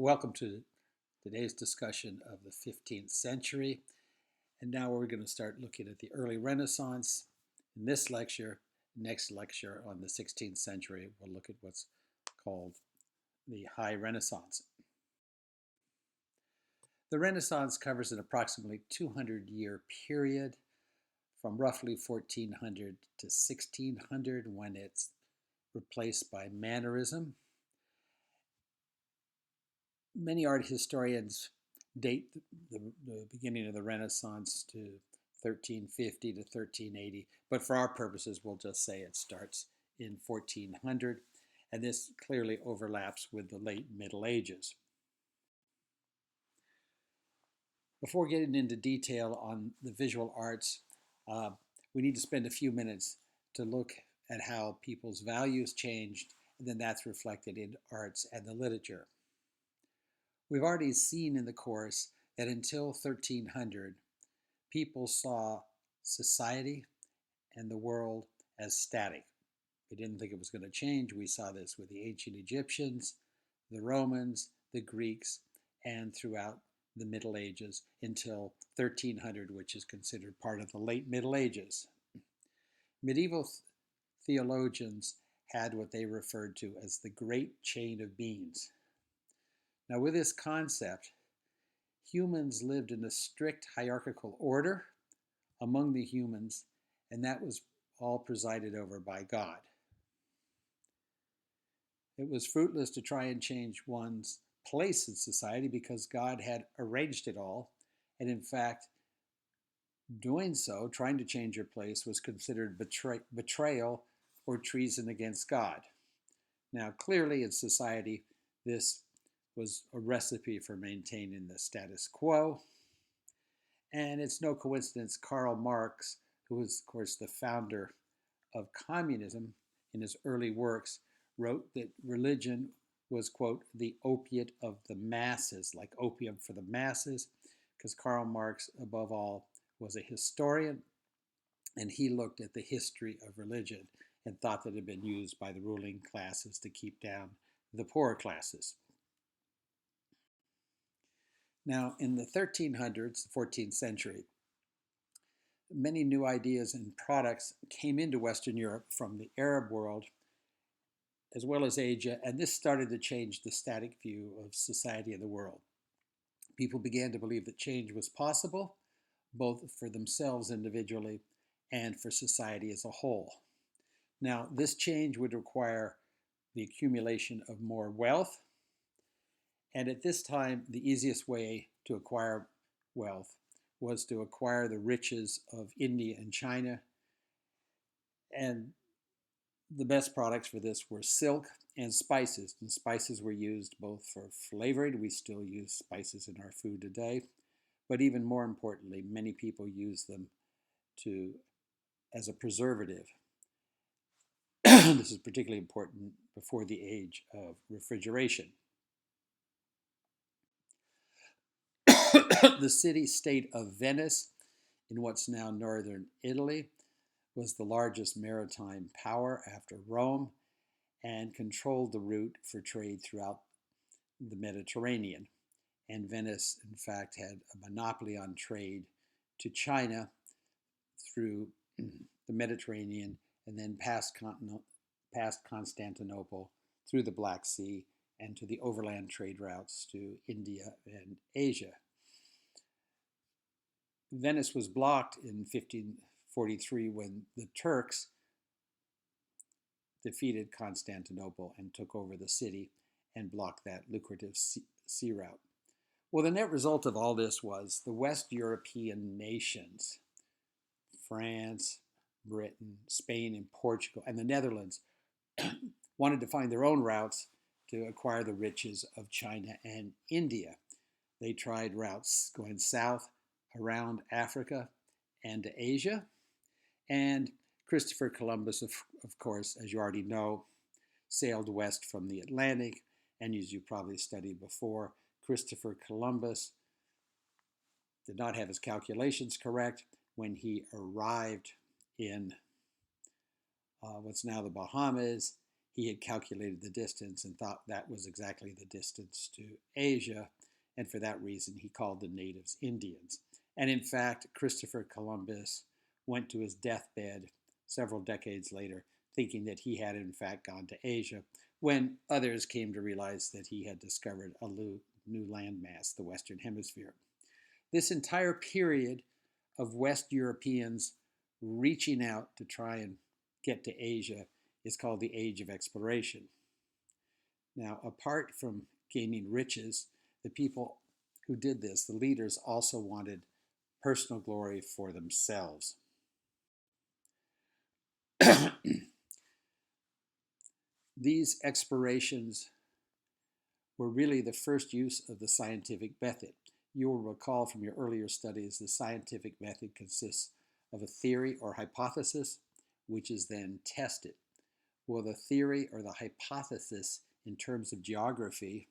Welcome to today's discussion of the 15th century. And now we're going to start looking at the early Renaissance. In this lecture, next lecture on the 16th century, we'll look at what's called the High Renaissance. The Renaissance covers an approximately 200-year period from roughly 1400 to 1600 when it's replaced by Mannerism. Many art historians date the beginning of the Renaissance to 1350 to 1380, but for our purposes, we'll just say it starts in 1400, and this clearly overlaps with the late Middle Ages. Before getting into detail on the visual arts, we need to spend a few minutes to look at how people's values changed, and then that's reflected in arts and the literature. We've already seen in the course that until 1300, people saw society and the world as static. They didn't think it was going to change. We saw this with the ancient Egyptians, the Romans, the Greeks, and throughout the Middle Ages until 1300, which is considered part of the late Middle Ages. Medieval theologians had what they referred to as the great chain of beings. Now, with this concept, humans lived in a strict hierarchical order among the humans, and that was all presided over by God. It was fruitless to try and change one's place in society because God had arranged it all, and in fact, doing so, trying to change your place, was considered betrayal or treason against God. Now, clearly in society, this was a recipe for maintaining the status quo. And it's no coincidence Karl Marx, who was, of course, the founder of communism, in his early works, wrote that religion was, quote, the opiate of the masses, like opium for the masses, because Karl Marx, above all, was a historian, and he looked at the history of religion and thought that it had been used by the ruling classes to keep down the poorer classes. Now, in the 1300s, the 14th century, many new ideas and products came into Western Europe from the Arab world, as well as Asia, and this started to change the static view of society and the world. People began to believe that change was possible, both for themselves individually and for society as a whole. Now, this change would require the accumulation of more wealth, and at this time, the easiest way to acquire wealth was to acquire the riches of India and China. And the best products for this were silk and spices. And spices were used both for flavoring. We still use spices in our food today. But even more importantly, many people use them as a preservative. This is particularly important before the age of refrigeration. The city-state of Venice, in what's now northern Italy, was the largest maritime power after Rome and controlled the route for trade throughout the Mediterranean. And Venice, in fact, had a monopoly on trade to China through the Mediterranean and then past Constantinople through the Black Sea and to the overland trade routes to India and Asia. Venice was blocked in 1543 when the Turks defeated Constantinople and took over the city and blocked that lucrative sea route. Well, the net result of all this was the West European nations, France, Britain, Spain, and Portugal, and the Netherlands, wanted to find their own routes to acquire the riches of China and India. They tried routes going south around Africa and to Asia. And Christopher Columbus, of course, as you already know, sailed west from the Atlantic. And as you probably studied before, Christopher Columbus did not have his calculations correct when he arrived in what's now the Bahamas. he had calculated the distance and thought that was exactly the distance to Asia, and for that reason he called the natives Indians. And in fact, Christopher Columbus went to his deathbed several decades later thinking that he had in fact gone to Asia, when others came to realize that he had discovered a new landmass, the Western Hemisphere. This entire period of West Europeans reaching out to try and get to Asia is called the Age of Exploration. Now, apart from gaining riches, the people who did this, the leaders, also wanted personal glory for themselves. These explorations were really the first use of the scientific method. You will recall from your earlier studies the scientific method consists of a theory or hypothesis, which is then tested. Well, the theory or the hypothesis in terms of geography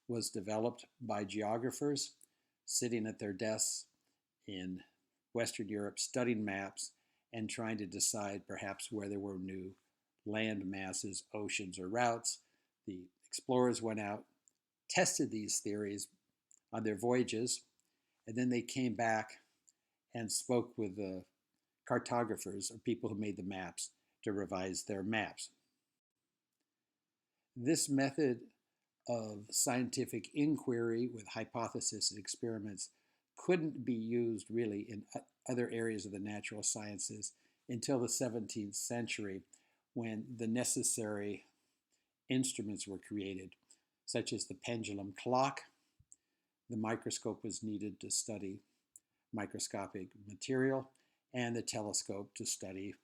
was developed by geographers sitting at their desks in Western Europe studying maps and trying to decide perhaps where there were new land masses, oceans, or routes. The explorers went out, tested these theories on their voyages, and then they came back and spoke with the cartographers or people who made the maps to revise their maps. This method of scientific inquiry with hypothesis and experiments couldn't be used really in other areas of the natural sciences until the 17th century, when the necessary instruments were created, such as the pendulum clock. The microscope was needed to study microscopic material, and the telescope to study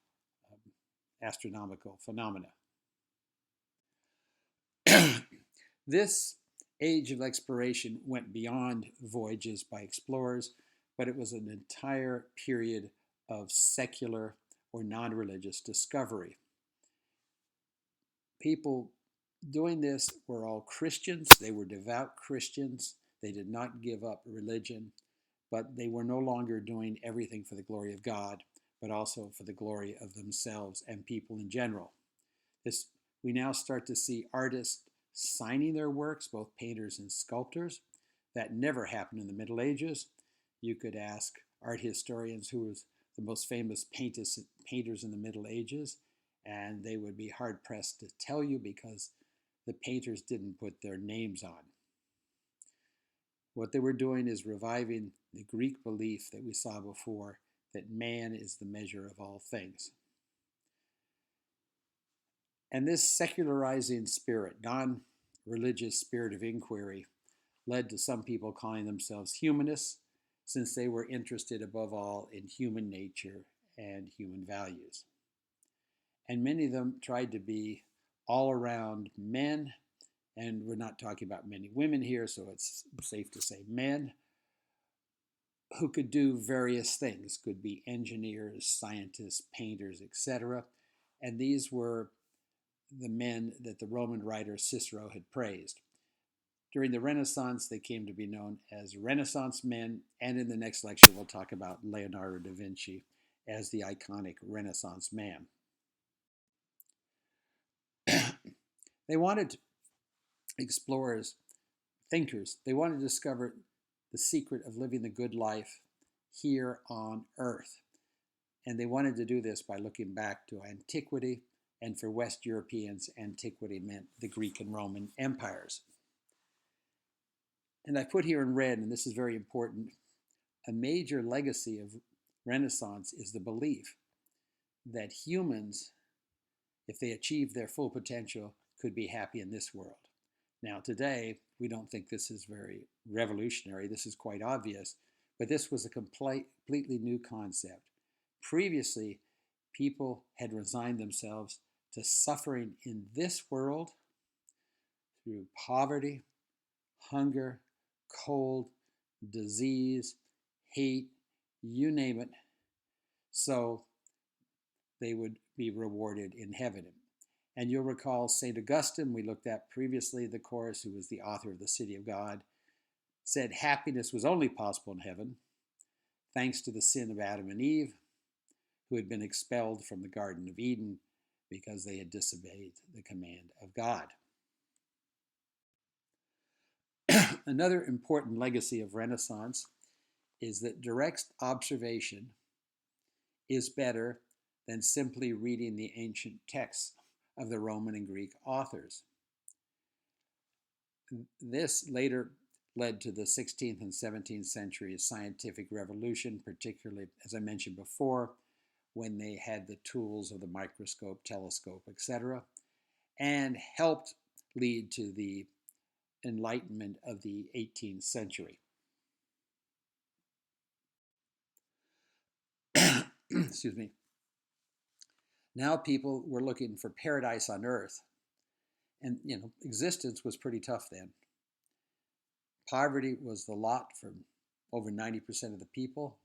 astronomical phenomena. This age of exploration went beyond voyages by explorers, but it was an entire period of secular or non-religious discovery. People doing this were all Christians. They were devout Christians. They did not give up religion, but they were no longer doing everything for the glory of God, but also for the glory of themselves and people in general. We now start to see artists signing their works, both painters and sculptors. That never happened in the Middle Ages. You could ask art historians who was the most famous painters in the Middle Ages, and they would be hard-pressed to tell you because the painters didn't put their names on. What they were doing is reviving the Greek belief that we saw before, that man is the measure of all things. And this secularizing spirit, non-religious spirit of inquiry, led to some people calling themselves humanists, since they were interested above all in human nature and human values. And many of them tried to be all-around men, and we're not talking about many women here, so it's safe to say men, who could do various things, could be engineers, scientists, painters, etc. And these were the men that the Roman writer Cicero had praised. During the Renaissance, they came to be known as Renaissance men, and in the next lecture, we'll talk about Leonardo da Vinci as the iconic Renaissance man. They wanted explorers, thinkers, they wanted to discover the secret of living the good life here on Earth. And they wanted to do this by looking back to antiquity, and for West Europeans, antiquity meant the Greek and Roman empires. And I put here in red, and this is very important, a major legacy of Renaissance is the belief that humans, if they achieve their full potential, could be happy in this world. Now, today, we don't think this is very revolutionary. This is quite obvious, but this was a completely new concept. Previously, people had resigned themselves to suffering in this world through poverty, hunger, cold, disease, hate, you name it, so they would be rewarded in heaven. And you'll recall St. Augustine, we looked at previously, the course, who was the author of the City of God, said happiness was only possible in heaven thanks to the sin of Adam and Eve, who had been expelled from the Garden of Eden because they had disobeyed the command of God. Another important legacy of Renaissance is that direct observation is better than simply reading the ancient texts of the Roman and Greek authors. This later led to the 16th and 17th century's scientific revolution, particularly, as I mentioned before, when they had the tools of the microscope, telescope, etc., and helped lead to the Enlightenment of the 18th century. Excuse me. Now people were looking for paradise on earth, and existence was pretty tough then. Poverty was the lot for over 90% of the people.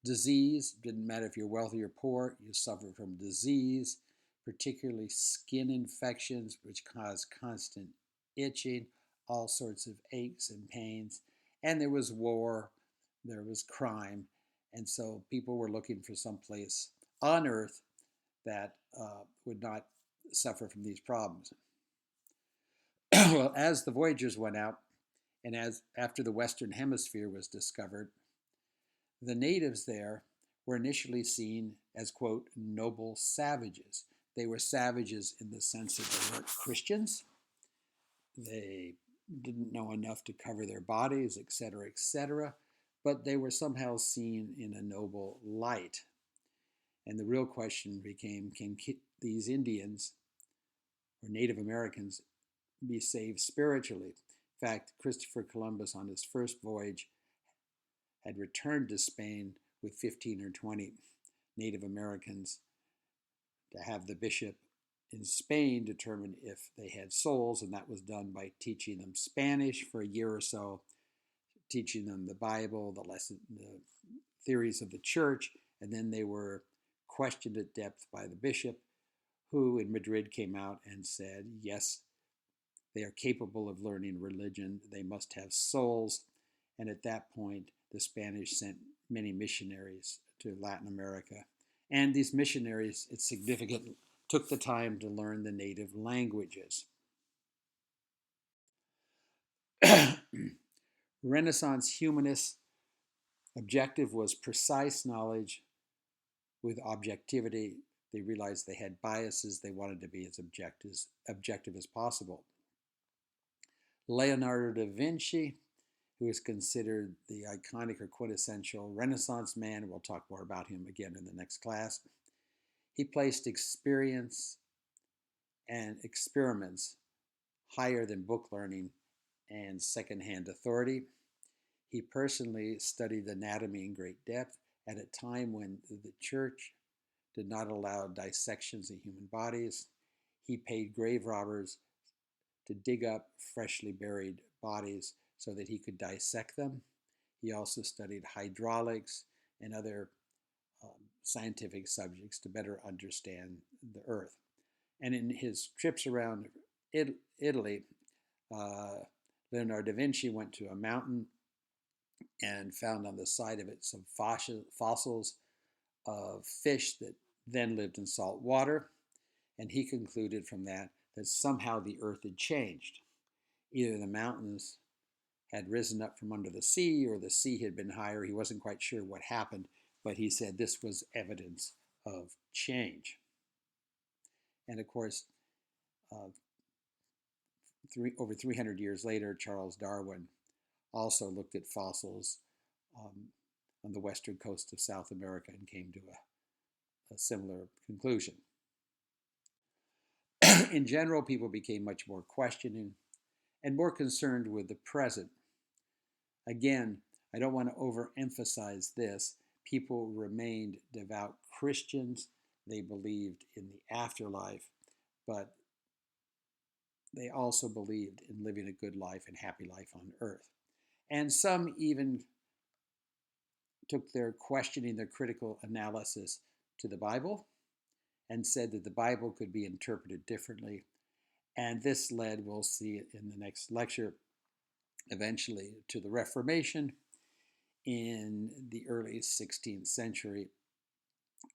Disease, didn't matter if you're wealthy or poor, you suffered from disease, particularly skin infections, which cause constant itching, all sorts of aches and pains. And there was war, there was crime, and so people were looking for some place on earth that would not suffer from these problems. Well, as the voyagers went out, and as after the Western Hemisphere was discovered, the natives there were initially seen as, quote, noble savages. They were savages in the sense that they weren't Christians. They didn't know enough to cover their bodies, etc., but they were somehow seen in a noble light. And the real question became, can these Indians or Native Americans be saved spiritually? In fact, Christopher Columbus on his first voyage had returned to Spain with 15 or 20 Native Americans to have the bishop in Spain determine if they had souls, and that was done by teaching them Spanish for a year or so, teaching them the Bible, the theories of the church, and then they were questioned at depth by the bishop, who in Madrid came out and said, yes, they are capable of learning religion, they must have souls, and at that point, the Spanish sent many missionaries to Latin America. And these missionaries, it's significant, took the time to learn the native languages. Renaissance humanists' objective was precise knowledge with objectivity. They realized they had biases. They wanted to be as objective as possible. Leonardo da Vinci, who is considered the iconic or quintessential Renaissance man. We'll talk more about him again in the next class. He placed experience and experiments higher than book learning and secondhand authority. He personally studied anatomy in great depth at a time when the church did not allow dissections of human bodies. He paid grave robbers to dig up freshly buried bodies so that he could dissect them. He also studied hydraulics and other scientific subjects to better understand the earth. And in his trips around Italy, Leonardo da Vinci went to a mountain and found on the side of it some fossils of fish that then lived in salt water. And he concluded from that somehow the earth had changed. Either the mountains had risen up from under the sea or the sea had been higher. He wasn't quite sure what happened, but he said this was evidence of change. And of course, over 300 years later, Charles Darwin also looked at fossils on the western coast of South America and came to a similar conclusion. In general, people became much more questioning and more concerned with the present. Again, I don't want to overemphasize this. People remained devout Christians. They believed in the afterlife, but they also believed in living a good life and happy life on earth. And some even took their questioning, their critical analysis to the Bible and said that the Bible could be interpreted differently. And this led, we'll see it in the next lecture, eventually to the Reformation in the early 16th century,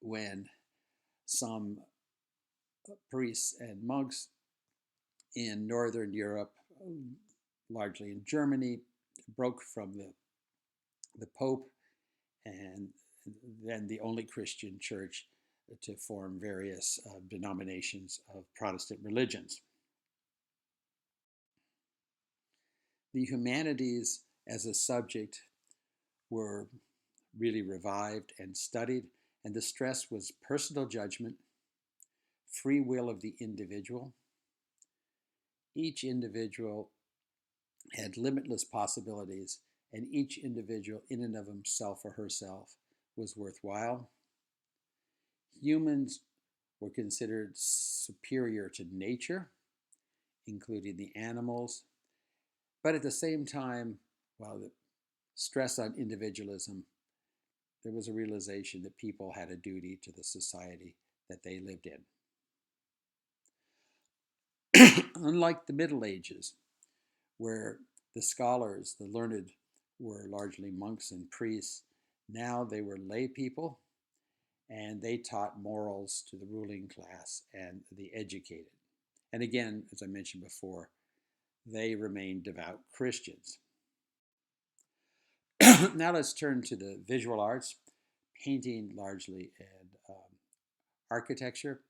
when some priests and monks in Northern Europe, largely in Germany, broke from the Pope and then the only Christian church to form various denominations of Protestant religions. The humanities as a subject were really revived and studied, and the stress was personal judgment, free will of the individual. Each individual had limitless possibilities, and each individual in and of himself or herself was worthwhile. Humans were considered superior to nature, including the animals, but at the same time, while the stress on individualism, there was a realization that people had a duty to the society that they lived in. Unlike the Middle Ages, where the scholars, the learned, were largely monks and priests, now they were lay people, and they taught morals to the ruling class and the educated. And again, as I mentioned before, they remained devout Christians. Now let's turn to the visual arts, painting largely, and architecture.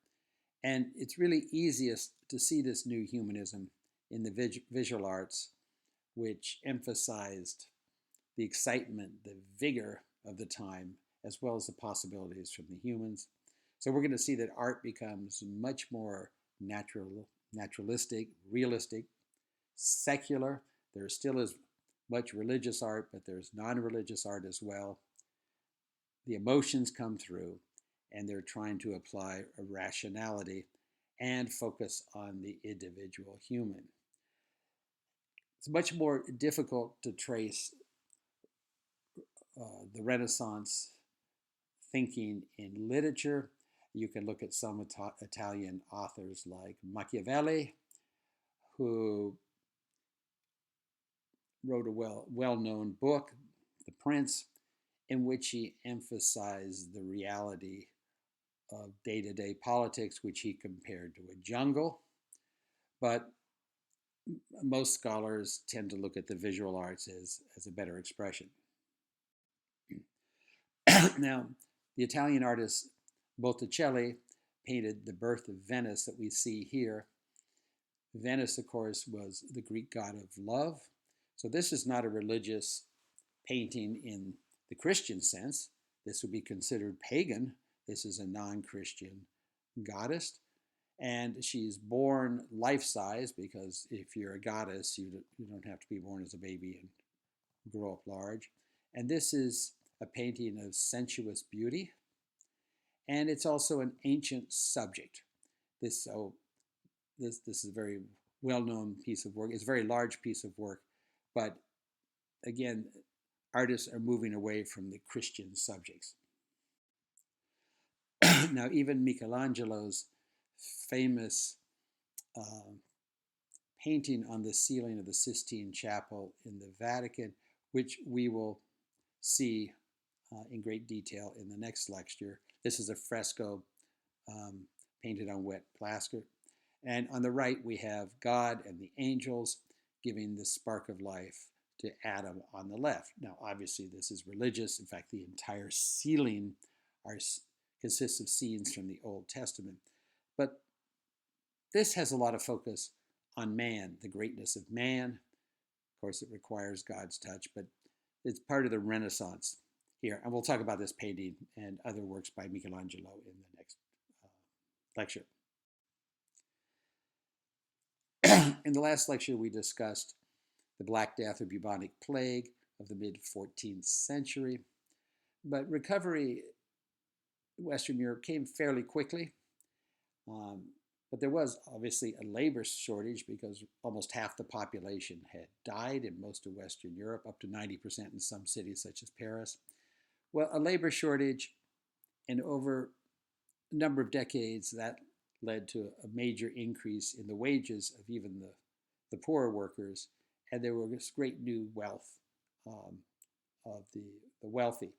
And it's really easiest to see this new humanism in the visual arts, which emphasized the excitement, the vigor of the time, as well as the possibilities from the humans. So we're going to see that art becomes much more naturalistic, realistic, secular. There still is much religious art, but there's non-religious art as well. The emotions come through, and they're trying to apply a rationality and focus on the individual human. It's much more difficult to trace the Renaissance thinking in literature. You can look at some Italian authors like Machiavelli, who wrote a well-known book, The Prince, in which he emphasized the reality of day-to-day politics, which he compared to a jungle. But most scholars tend to look at the visual arts as a better expression. Now, the Italian artist Botticelli painted the birth of Venice that we see here. Venice, of course, was the Greek god of love. So this is not a religious painting in the Christian sense. This would be considered pagan. This is a non-Christian goddess. And she's born life-size, because if you're a goddess, you don't have to be born as a baby and grow up large. And this is a painting of sensuous beauty. And it's also an ancient subject. This is a very well-known piece of work. It's a very large piece of work. But again, artists are moving away from the Christian subjects. Now, even Michelangelo's famous painting on the ceiling of the Sistine Chapel in the Vatican, which we will see in great detail in the next lecture. This is a fresco painted on wet plaster. And on the right, we have God and the angels giving the spark of life to Adam on the left. Now, obviously, this is religious. In fact, the entire ceiling consists of scenes from the Old Testament. But this has a lot of focus on man, the greatness of man. Of course, it requires God's touch, but it's part of the Renaissance here. And we'll talk about this painting and other works by Michelangelo in the next lecture. In the last lecture, we discussed the Black Death or bubonic plague of the mid-14th century. But recovery in Western Europe came fairly quickly. But there was obviously a labor shortage, because almost half the population had died in most of Western Europe, up to 90% in some cities such as Paris. Well, a labor shortage, and over a number of decades, that led to a major increase in the wages of even the poorer workers, and there was great new wealth of the wealthy.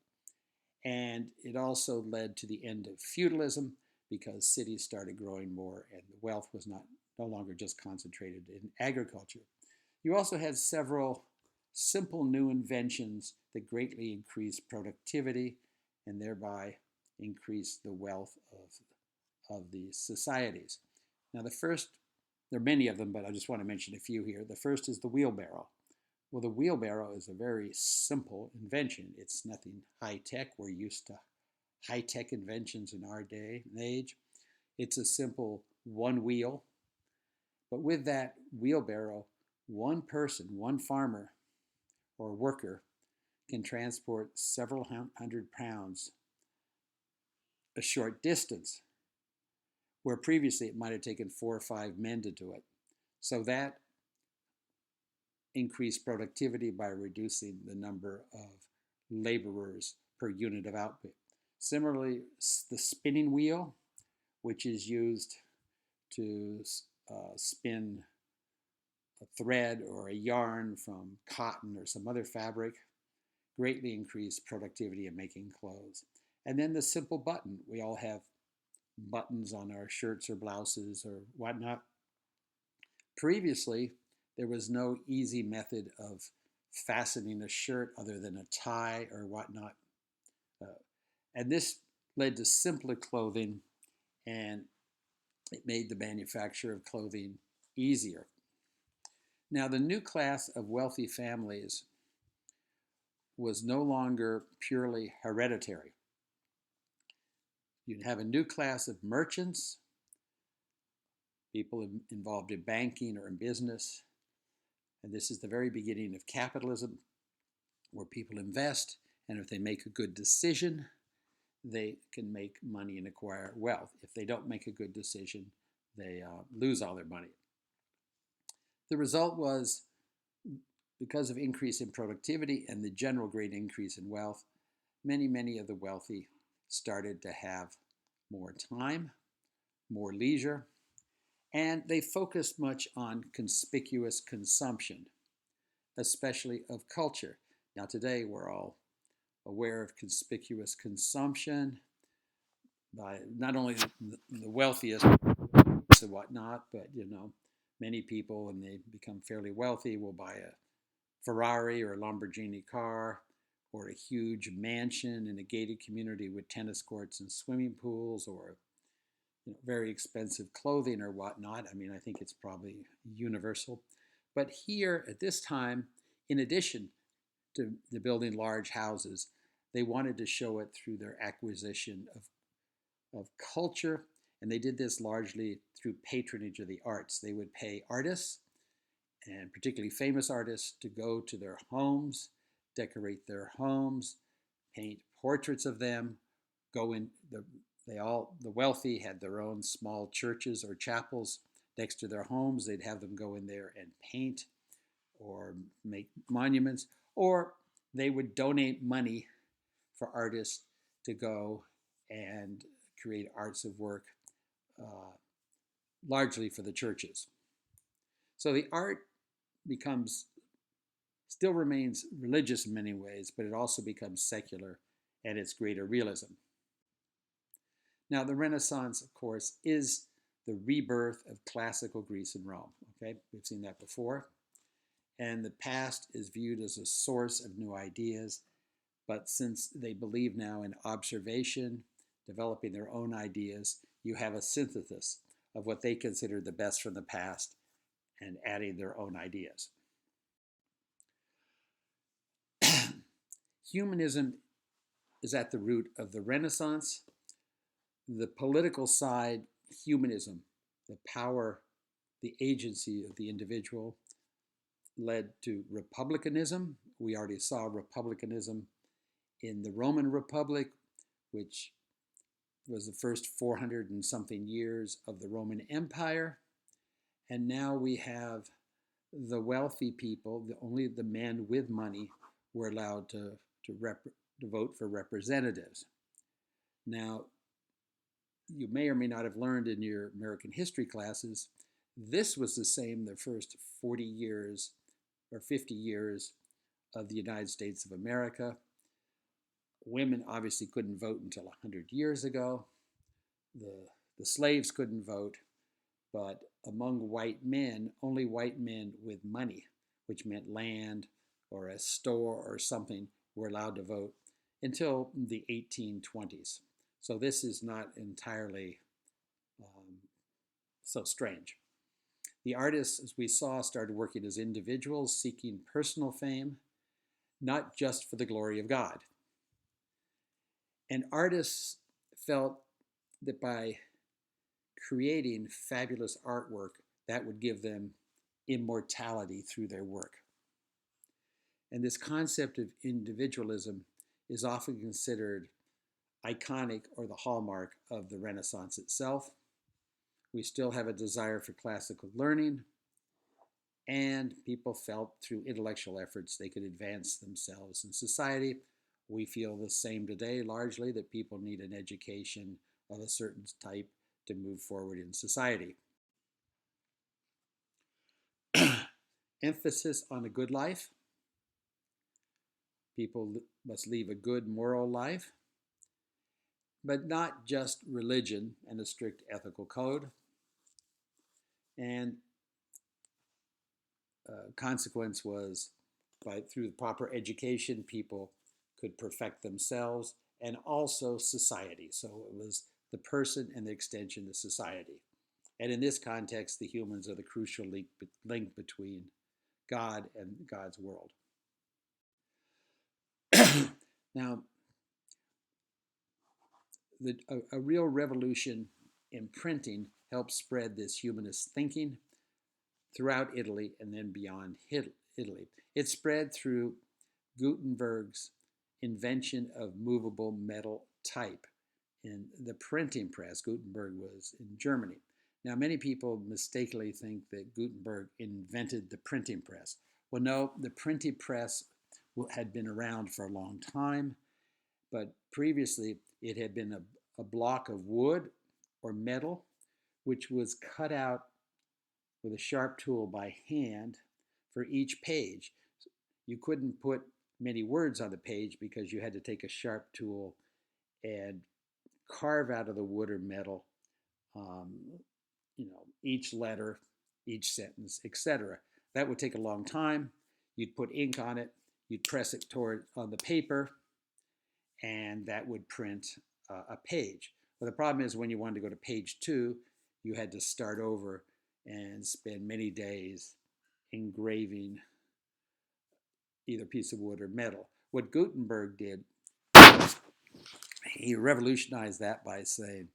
And it also led to the end of feudalism, because cities started growing more and the wealth was no longer just concentrated in agriculture. You also had several simple new inventions that greatly increased productivity and thereby increased the wealth of the societies. Now, there are many of them, but I just want to mention a few here. The first is the wheelbarrow. Well, the wheelbarrow is a very simple invention. It's nothing high tech. We're used to high tech inventions in our day and age. It's a simple one wheel. But with that wheelbarrow, one person, one farmer or worker can transport several hundred pounds a short distance, where previously it might have taken 4 or 5 men to do it. So that increased productivity by reducing the number of laborers per unit of output. Similarly, the spinning wheel, which is used to spin a thread or a yarn from cotton or some other fabric, greatly increased productivity in making clothes. And then the simple button. We all have buttons on our shirts or blouses or whatnot. Previously, there was no easy method of fastening a shirt other than a tie or whatnot. And this led to simpler clothing, and it made the manufacture of clothing easier. Now, the new class of wealthy families was no longer purely hereditary. You'd have a new class of merchants, people involved in banking or in business. And this is the very beginning of capitalism, where people invest, and if they make a good decision, they can make money and acquire wealth. If they don't make a good decision, they lose all their money. The result was, because of increase in productivity and the general great increase in wealth, many of the wealthy started to have more time, more leisure, and they focused much on conspicuous consumption, especially of culture. Now, today we're all aware of conspicuous consumption by not only the wealthiest and whatnot, but many people, when they become fairly wealthy, will buy a Ferrari or a Lamborghini car or a huge mansion in a gated community with tennis courts and swimming pools, or very expensive clothing or whatnot. I mean, I think it's probably universal. But here at this time, in addition to the building large houses, they wanted to show it through their acquisition of culture, and they did this largely through patronage of the arts. They would pay artists, and particularly famous artists, to go to their homes, decorate their homes, paint portraits of them, go in the wealthy had their own small churches or chapels next to their homes. They'd have them go in there and paint or make monuments, or they would donate money for artists to go and create arts of work, largely for the churches. So the art still remains religious in many ways, but it also becomes secular at its greater realism. Now, the Renaissance, of course, is the rebirth of classical Greece and Rome. Okay, we've seen that before. And the past is viewed as a source of new ideas, but since they believe now in observation, developing their own ideas, you have a synthesis of what they consider the best from the past and adding their own ideas. Humanism is at the root of the Renaissance. The political side, humanism, the power, the agency of the individual, led to republicanism. We already saw republicanism in the Roman Republic, which was the first 400 and something years of the Roman Empire. And now we have the wealthy people, only the men with money were allowed to vote for representatives. Now, you may or may not have learned in your American history classes, this was the same the first 40 years or 50 years of the United States of America. Women obviously couldn't vote until 100 years ago. The The slaves couldn't vote, but among white men, only white men with money, which meant land or a store or something, were allowed to vote until the 1820s. So this is not entirely so strange. The artists, as we saw, started working as individuals seeking personal fame, not just for the glory of God. And artists felt that by creating fabulous artwork, that would give them immortality through their work. And this concept of individualism is often considered iconic or the hallmark of the Renaissance itself. We still have a desire for classical learning, and people felt through intellectual efforts they could advance themselves in society. We feel the same today, largely, that people need an education of a certain type to move forward in society. Emphasis on a good life. People must lead a good moral life, but not just religion and a strict ethical code. And consequence was through the proper education, people could perfect themselves and also society. So it was the person and the extension of society. And in this context, the humans are the crucial link between God and God's world. Now, a real revolution in printing helped spread this humanist thinking throughout Italy and then beyond Italy. It spread through Gutenberg's invention of movable metal type in the printing press. Gutenberg was in Germany. Now, many people mistakenly think that Gutenberg invented the printing press. Well, no, the printing press had been around for a long time, but previously it had been a block of wood or metal, which was cut out with a sharp tool by hand for each page. You couldn't put many words on the page because you had to take a sharp tool and carve out of the wood or metal, each letter, each sentence, etc. That would take a long time. You'd put ink on it, you'd press it on the paper, and that would print a page. But the problem is when you wanted to go to page 2, you had to start over and spend many days engraving either piece of wood or metal. What Gutenberg did, he revolutionized that by saying,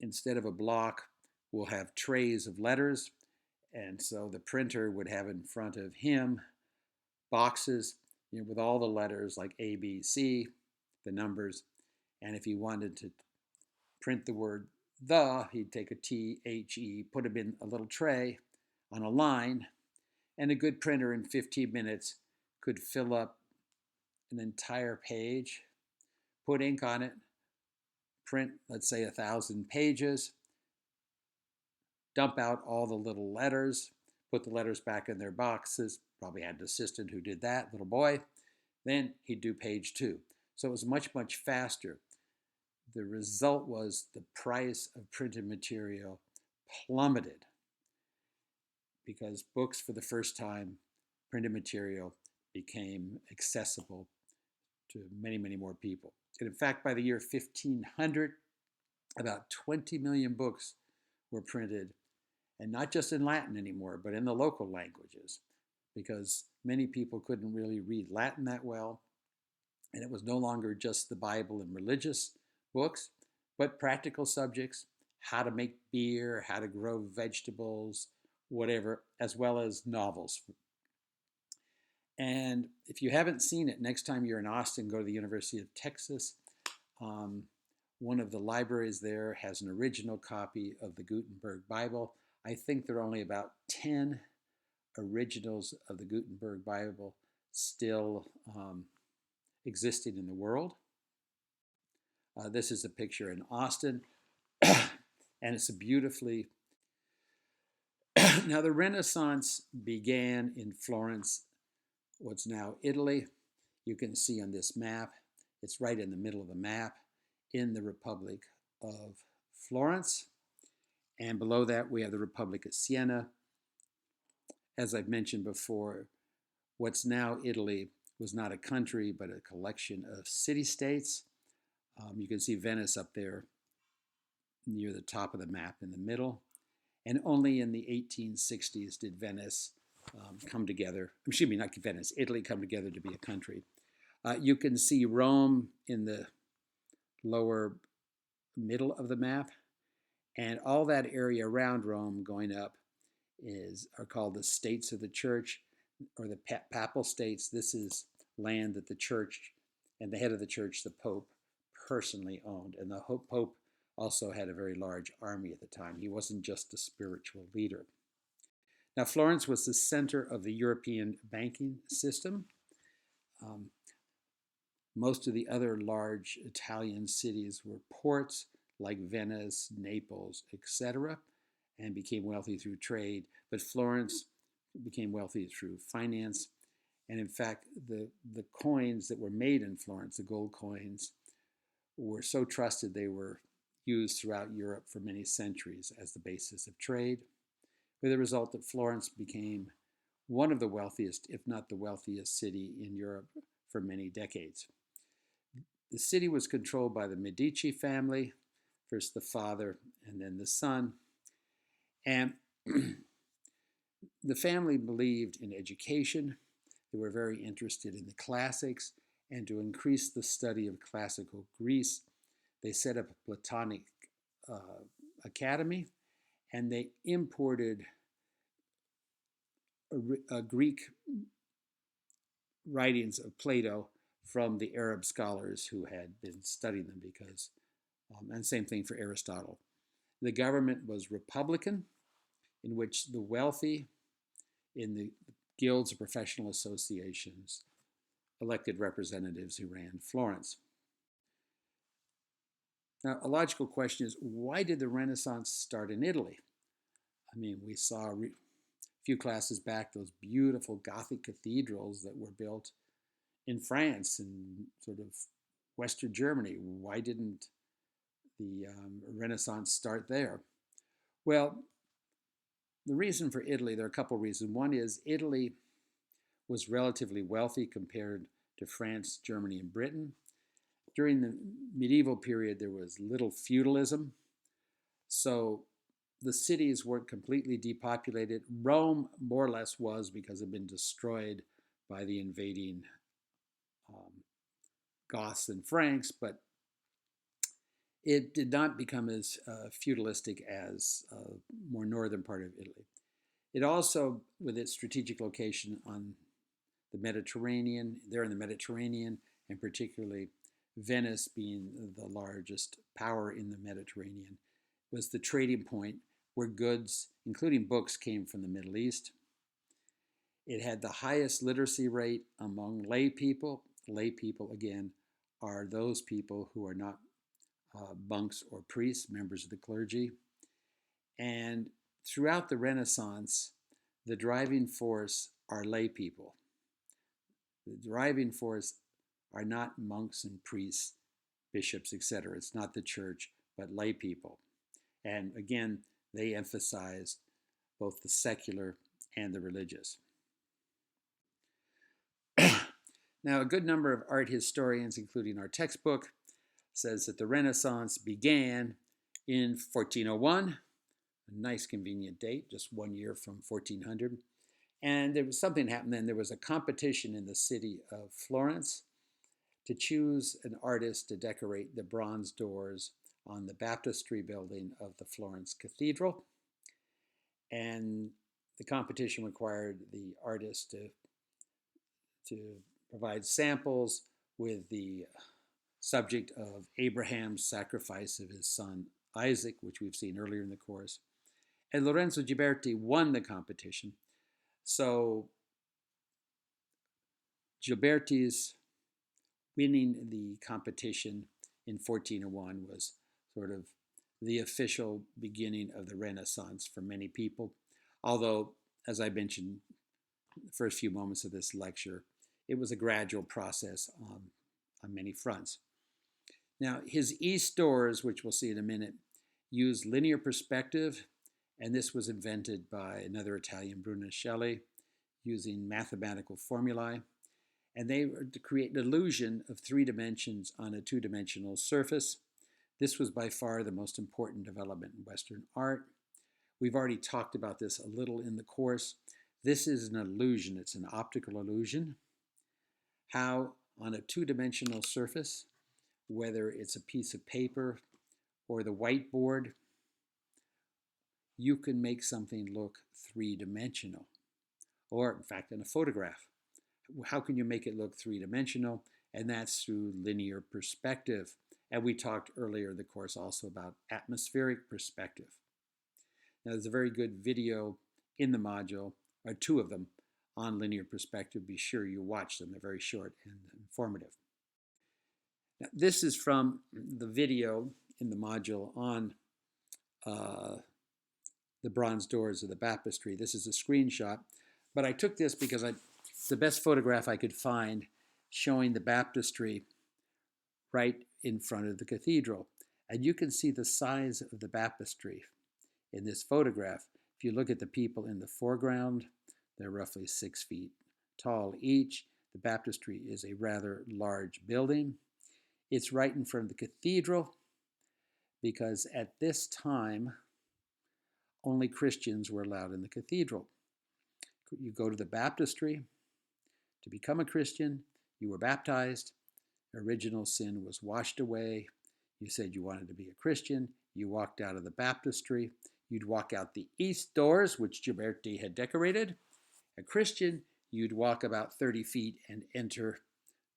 instead of a block, we'll have trays of letters. And so the printer would have in front of him boxes with all the letters like A, B, C, the numbers. And if he wanted to print the word the, he'd take a T, H, E, put them in a little tray on a line. And a good printer in 15 minutes could fill up an entire page, put ink on it, print, let's say, 1,000 pages, dump out all the little letters, put the letters back in their boxes, probably had an assistant who did that, little boy. Then he'd do page 2. So it was much, much faster. The result was the price of printed material plummeted because books, for the first time, printed material became accessible to many, many more people. And in fact, by the year 1500, about 20 million books were printed, and not just in Latin anymore, but in the local languages, because many people couldn't really read Latin that well, and it was no longer just the Bible and religious books, but practical subjects, how to make beer, how to grow vegetables, whatever, as well as novels. And if you haven't seen it, next time you're in Austin, go to the University of Texas. One of the libraries there has an original copy of the Gutenberg Bible. I think there are only about 10 originals of the Gutenberg Bible still existing in the world. This is a picture in Austin, and it's a beautifully... Now, the Renaissance began in Florence, what's now Italy. You can see on this map, it's right in the middle of the map, in the Republic of Florence. And below that, we have the Republic of Siena. As I've mentioned before, what's now Italy was not a country, but a collection of city-states. You can see Venice up there near the top of the map in the middle. And only in the 1860s did Venice come together. Excuse me, not Venice, Italy come together to be a country. You can see Rome in the lower middle of the map. And all that area around Rome going up are called the states of the church, or the papal states. This is land that the church and the head of the church, the Pope, personally owned. And the Pope also had a very large army at the time. He wasn't just a spiritual leader. Now, Florence was the center of the European banking system. Most of the other large Italian cities were ports like Venice, Naples, etc., and became wealthy through trade. But Florence became wealthy through finance. And in fact, the coins that were made in Florence, the gold coins, were so trusted they were used throughout Europe for many centuries as the basis of trade, with the result that Florence became one of the wealthiest, if not the wealthiest city in Europe for many decades. The city was controlled by the Medici family, first the father and then the son. And the family believed in education. They were very interested in the classics, and to increase the study of classical Greece, they set up a Platonic academy, and they imported Greek writings of Plato from the Arab scholars who had been studying them, because, and same thing for Aristotle. The government was republican, in which the wealthy in the guilds or professional associations elected representatives who ran Florence. Now, a logical question is, why did the Renaissance start in Italy? I mean, we saw a few classes back those beautiful Gothic cathedrals that were built in France and sort of Western Germany. Why didn't the Renaissance start there? Well, the reason for Italy, there are a couple of reasons. One is Italy was relatively wealthy compared to France, Germany, and Britain. During the medieval period, there was little feudalism, so the cities weren't completely depopulated. Rome more or less was, because it had been destroyed by the invading Goths and Franks, but it did not become as feudalistic as more northern part of Italy. It also, with its strategic location on the Mediterranean, there in the Mediterranean, and particularly Venice being the largest power in the Mediterranean, was the trading point where goods, including books, came from the Middle East. It had the highest literacy rate among lay people. Lay people, again, are those people who are not monks or priests, members of the clergy. And throughout the Renaissance, the driving force are lay people. The driving force are not monks and priests, bishops, etc. It's not the church, but lay people. And again, they emphasized both the secular and the religious. Now, a good number of art historians, including our textbook, says that the Renaissance began in 1401, a nice convenient date, just 1 year from 1400. And there was something happened then. There was a competition in the city of Florence to choose an artist to decorate the bronze doors on the baptistry building of the Florence Cathedral. And the competition required the artist to provide samples with the subject of Abraham's sacrifice of his son Isaac, which we've seen earlier in the course. And Lorenzo Ghiberti won the competition. So Ghiberti's winning the competition in 1401 was sort of the official beginning of the Renaissance for many people. Although, as I mentioned in the first few moments of this lecture, it was a gradual process on many fronts. Now, his east doors, which we'll see in a minute, use linear perspective, and this was invented by another Italian, Brunelleschi, using mathematical formulae. And they were to create an illusion of 3 dimensions on a 2-dimensional surface. This was by far the most important development in Western art. We've already talked about this a little in the course. This is an illusion. It's an optical illusion. How on a 2-dimensional surface, whether it's a piece of paper or the whiteboard, you can make something look 3-dimensional. Or, in fact, in a photograph. How can you make it look 3-dimensional? And that's through linear perspective. And we talked earlier in the course also about atmospheric perspective. Now, there's a very good video in the module, or 2 of them, on linear perspective. Be sure you watch them. They're very short and informative. Now, this is from the video in the module on the bronze doors of the baptistry. This is a screenshot, but I took this because it's the best photograph I could find showing the baptistry right in front of the cathedral. And you can see the size of the baptistry in this photograph. If you look at the people in the foreground, they're roughly 6 feet tall each. The baptistry is a rather large building. It's right in front of the cathedral because at this time, only Christians were allowed in the cathedral. You go to the baptistry to become a Christian, you were baptized, original sin was washed away, you said you wanted to be a Christian, you walked out of the baptistry, you'd walk out the east doors, which Ghiberti had decorated. A Christian, you'd walk about 30 feet and enter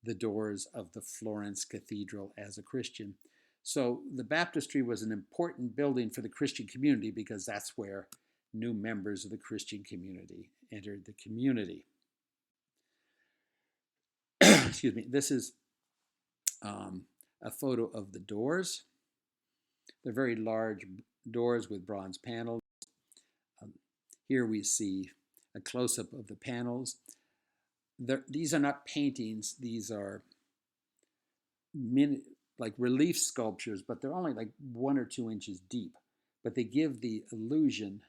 the doors of the Florence Cathedral as a Christian. So the baptistry was an important building for the Christian community because that's where new members of the Christian community entered the community. Excuse me. This is a photo of the doors. They're very large doors with bronze panels. Here we see a close-up of the panels. These are not paintings. These are like relief sculptures, but they're only like 1 or 2 inches deep. But they give the illusion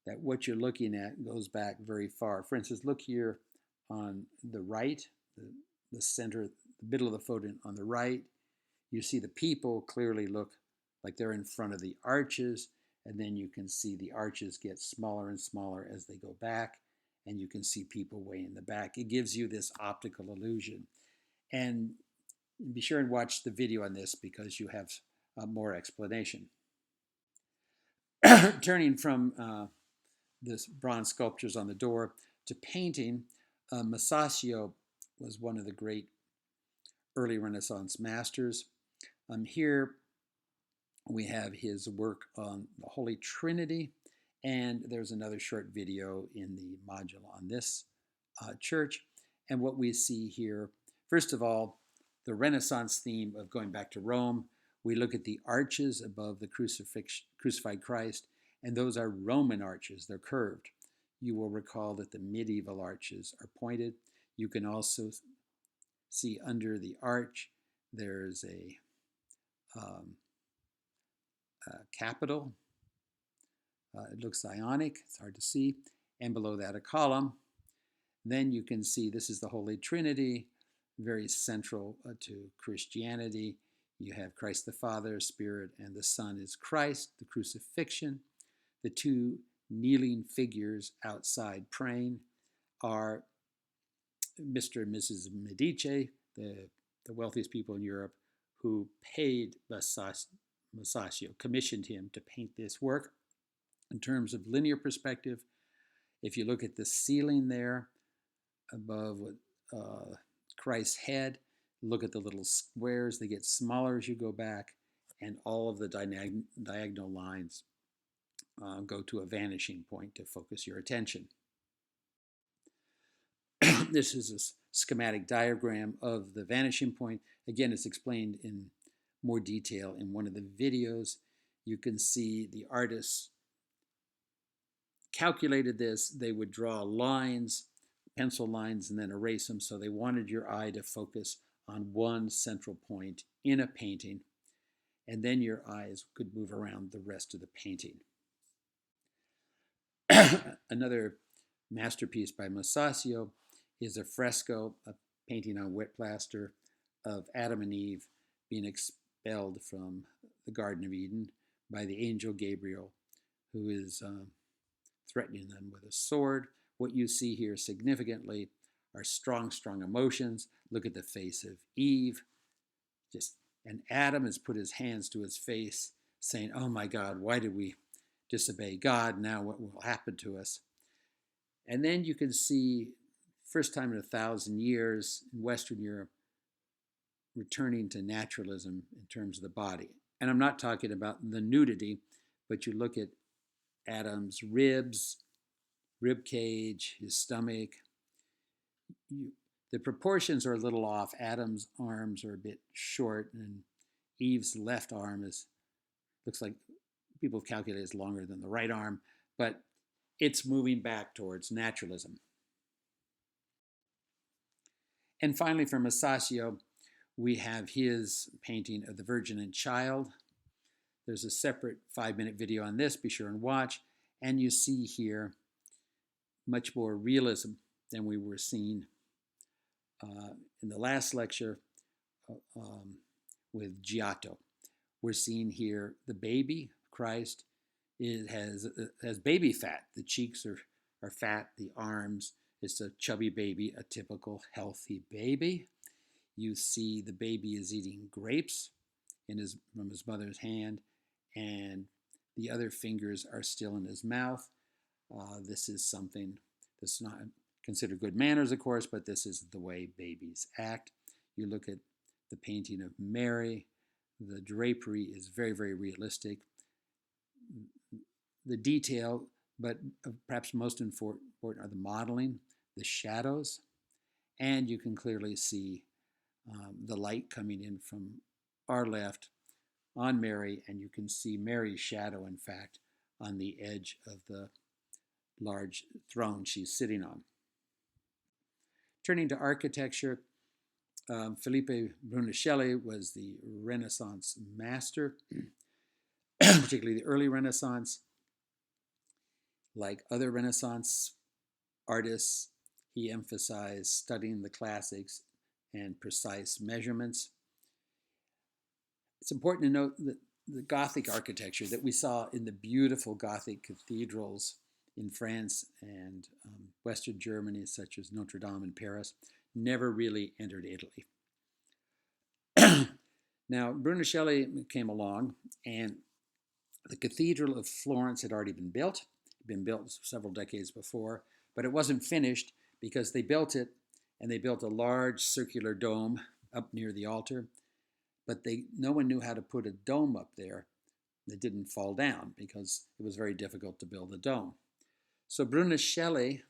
that what you're looking at goes back very far. For instance, look here on the right, the center, the middle of the photo on the right. You see the people clearly look like they're in front of the arches, and then you can see the arches get smaller and smaller as they go back, and you can see people way in the back. It gives you this optical illusion. And be sure and watch the video on this because you have more explanation. Turning from this bronze sculptures on the door to painting, Masaccio was one of the great early Renaissance masters. Here we have his work on the Holy Trinity, and there's another short video in the module on this church. And what we see here, first of all, the Renaissance theme of going back to Rome. We look at the arches above the crucified Christ, and those are Roman arches. They're curved. You will recall that the medieval arches are pointed. You can also see under the arch there's a capital. It looks ionic. It's hard to see. And below that, a column. Then you can see this is the Holy Trinity, very central to Christianity. You have Christ the Father, Spirit, and the Son is Christ, the crucifixion. The 2 kneeling figures outside praying are Mr. and Mrs. Medici, the wealthiest people in Europe, who paid Masaccio, commissioned him to paint this work. In terms of linear perspective, if you look at the ceiling there above Christ's head, look at the little squares. They get smaller as you go back, and all of the diagonal lines go to a vanishing point to focus your attention. This is a schematic diagram of the vanishing point. Again, it's explained in more detail in one of the videos. You can see the artists calculated this. They would draw lines, pencil lines, and then erase them. So they wanted your eye to focus on one central point in a painting, and then your eyes could move around the rest of the painting. Another masterpiece by Masaccio is a fresco, a painting on wet plaster of Adam and Eve being expelled from the Garden of Eden by the angel Gabriel, who is threatening them with a sword. What you see here significantly are strong, strong emotions. Look at the face of Eve. And Adam has put his hands to his face, saying, "Oh my God, why did we disobey God? Now what will happen to us?" And then you can see, first time in 1,000 years in Western Europe, returning to naturalism in terms of the body. And I'm not talking about the nudity, but you look at Adam's ribs, rib cage, his stomach. The proportions are a little off. Adam's arms are a bit short, and Eve's left arm looks like people have calculated it's longer than the right arm, but it's moving back towards naturalism. And finally, for Masaccio, we have his painting of the Virgin and Child. There's a separate 5-minute video on this, be sure and watch. And you see here much more realism than we were seeing in the last lecture with Giotto. We're seeing here the baby, Christ, has baby fat. The cheeks are fat, the arms, it's a chubby baby, a typical healthy baby. You see the baby is eating grapes from his mother's hand, and the other fingers are still in his mouth. This is something that's not considered good manners, of course, but this is the way babies act. You look at the painting of Mary. The drapery is very, very realistic. The detail, but perhaps most important are the modeling, the shadows, and you can clearly see the light coming in from our left on Mary, and you can see Mary's shadow, in fact, on the edge of the large throne she's sitting on. Turning to architecture, Filippo Brunelleschi was the Renaissance master, particularly the early Renaissance. Like other Renaissance artists, he emphasized studying the classics and precise measurements. It's important to note that the Gothic architecture that we saw in the beautiful Gothic cathedrals in France and Western Germany, such as Notre Dame in Paris, never really entered Italy. Now, Brunelleschi came along, and the Cathedral of Florence had already been built several decades before, but it wasn't finished because they built it, and they built a large circular dome up near the altar, but no one knew how to put a dome up there that didn't fall down because it was very difficult to build a dome. So Brunelleschi,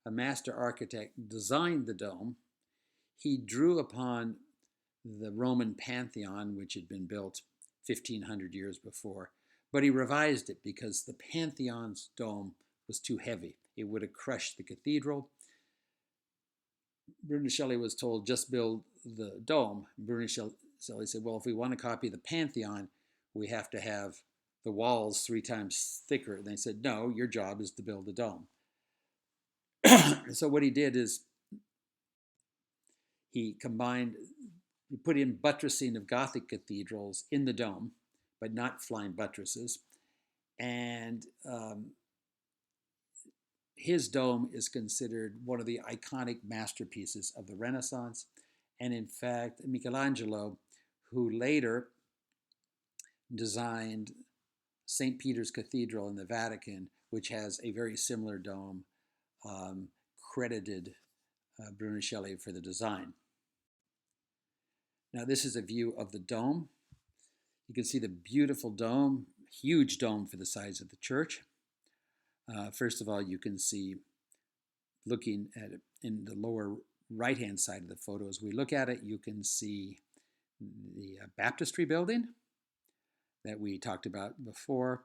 a master architect, designed the dome. He drew upon the Roman Pantheon, which had been built 1,500 years before, but he revised it because the Pantheon's dome was too heavy. It would have crushed the cathedral. Brunelleschi was told, just build the dome. Brunelleschi said, well, if we want to copy the Pantheon, we have to have the walls 3 times thicker. And they said, no, your job is to build a dome. So what he did is he put in buttressing of Gothic cathedrals in the dome, but not flying buttresses. And his dome is considered one of the iconic masterpieces of the Renaissance. And in fact, Michelangelo, who later designed St. Peter's Cathedral in the Vatican, which has a very similar dome, credited Brunelleschi for the design. Now, this is a view of the dome. You can see the beautiful dome, huge dome for the size of the church. First of all, you can see, looking at it in the lower right-hand side of the photo, as we look at it, you can see the baptistry building that we talked about before,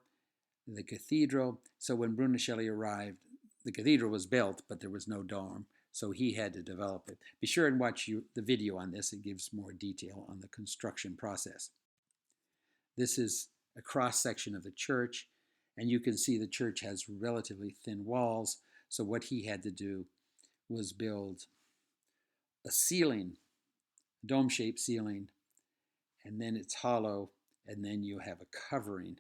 the cathedral. So when Brunelleschi arrived, the cathedral was built, but there was no dome. So he had to develop it. Be sure and watch the video on this. It gives more detail on the construction process. This is a cross-section of the church, and you can see the church has relatively thin walls. So what he had to do was build a ceiling, a dome-shaped ceiling, and then it's hollow, and then you have a covering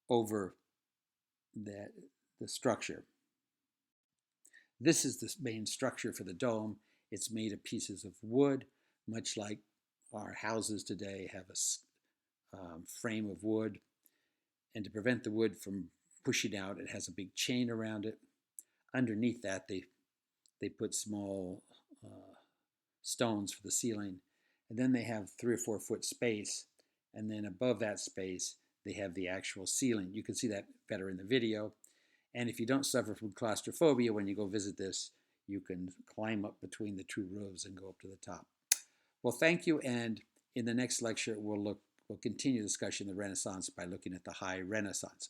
over the structure. This is the main structure for the dome. It's made of pieces of wood, much like our houses today have a frame of wood. And to prevent the wood from pushing out, it has a big chain around it. Underneath that, they put small stones for the ceiling. And then they have 3 or 4 foot space. And then above that space, they have the actual ceiling. You can see that better in the video. And if you don't suffer from claustrophobia when you go visit this, you can climb up between the 2 roofs and go up to the top. Well, thank you. And in the next lecture, we'll continue the discussion of the Renaissance by looking at the High Renaissance.